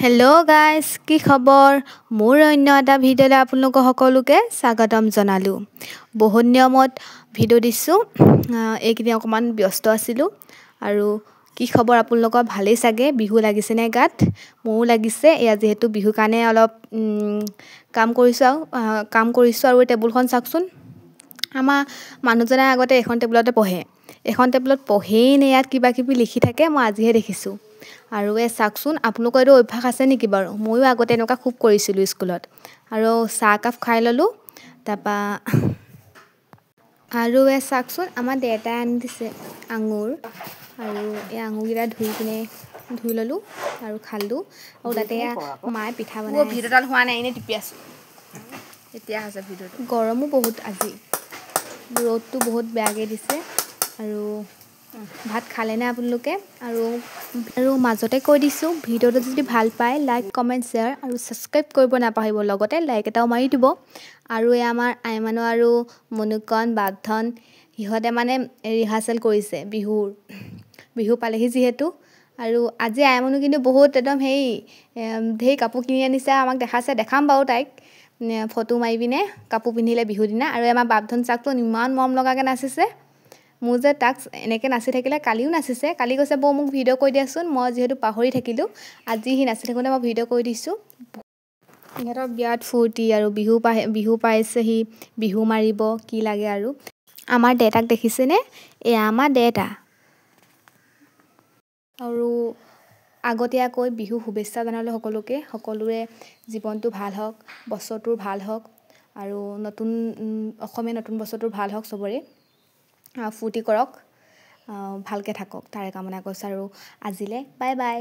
Hello' guys, কি খবৰ? মোৰ অন্য এটা ভিডিঅ'লৈ আপোনালোকক সকলোকে স্বাগতম জনালোঁ। বহুত নিয়মত ভিডিঅ' দিছোঁ। এইকেইদিন অকণমান ব্যস্ত আছিলোঁ। আৰু কি খবৰ আপোনালোকৰ? ভালেই চাগে? বিহু লাগিছেনে গাত? মোৰো লাগিছে। এয়া যিহেতু বিহুৰ কাৰণে অলপ কাম কৰিছোঁ আৰু টেবুলখন চাওকচোন। আমাৰ মানুহজনে আগতে এখন টেবুলতে পঢ়ে। এখন টেবুলত পঢ়েই নে ইয়াত কিবা কিবি লিখি থাকে, মই আজিহে দেখিছোঁ। আৰু চাওকচোন, আপোনালোকৰ এইটো অভ্যাস আছে নেকি বাৰু? ময়ো আগতে এনেকুৱা খুব কৰিছিলোঁ স্কুলত। আৰু চাহ একাপ খাই ল'লোঁ। তাৰপৰা আৰু চাওকচোন, আমাৰ দেউতাই আনি দিছে আঙুৰ। আৰু এই আঙুৰকেইটা ধুই ল'লোঁ আৰু খালোঁ। আৰু তাতে মায়ে পিঠা বনাই। ভিডিঅ'ডাল হোৱা নাই, এনেই টিপি আছোঁ। এতিয়া হৈছে ভিডিঅ'টো। গৰমো বহুত আজি, ৰ'দটো বহুত বেয়াকৈ দিছে। আৰু ভাত খালেনে আপোনালোকে? আৰু মাজতে কৈ দিছোঁ, ভিডিঅ'টো যদি ভাল পায় লাইক, কমেণ্ট, শ্বেয়াৰ আৰু ছাবস্ক্ৰাইব কৰিব নাপাহৰিব। লগতে লাইক এটাও মাৰি দিব। আৰু আমাৰ আইমানো আৰু মনুকণ, বাপধন, সিহঁতে ৰিহাৰ্চেল কৰিছে বিহু পালেহি যিহেতু। আৰু আজি আইমনো কিন্তু বহুত একদম ঢেৰ কাপোৰ কিনি আনিছে, আমাক দেখাইছে। দেখাম বাৰু তাইক ফটো মাৰি পিনে কাপোৰ পিন্ধিলে বিহুৰ দিনা। আৰু আমাৰ বাপধন চাকটোন ইমান মৰম লগাকৈ নাচিছে। মোৰ যে তাক এনেকৈ নাচি থাকিলে, কালিও নাচিছে। কালি কৈছে, বৌ মোক ভিডিঅ' কৰি দিয়াচোন। মই যিহেতু পাহৰি থাকিলোঁ, আজি সি নাচি থাকোঁতে মই ভিডিঅ' কৰি দিছোঁ। সিহঁতৰ বিৰাট ফূৰ্তি আৰু বিহু পাইছেহি, বিহু মাৰিব, কি লাগে আৰু। আমাৰ দেউতাক দেখিছেনে? এয়া আমাৰ দেউতা। আৰু আগতীয়াকৈ বিহু শুভেচ্ছা জনালোঁ সকলোকে। সকলোৰে জীৱনটো ভাল হওক, বছৰটো ভাল হওক। আৰু অসমীয়া নতুন বছৰটো ভাল হওক চবৰে। ফূৰ্তি কৰক, ভালকৈ থাকক, তাৰে কামনা কৰিছোঁ। আৰু আজিলৈ বাই বাই।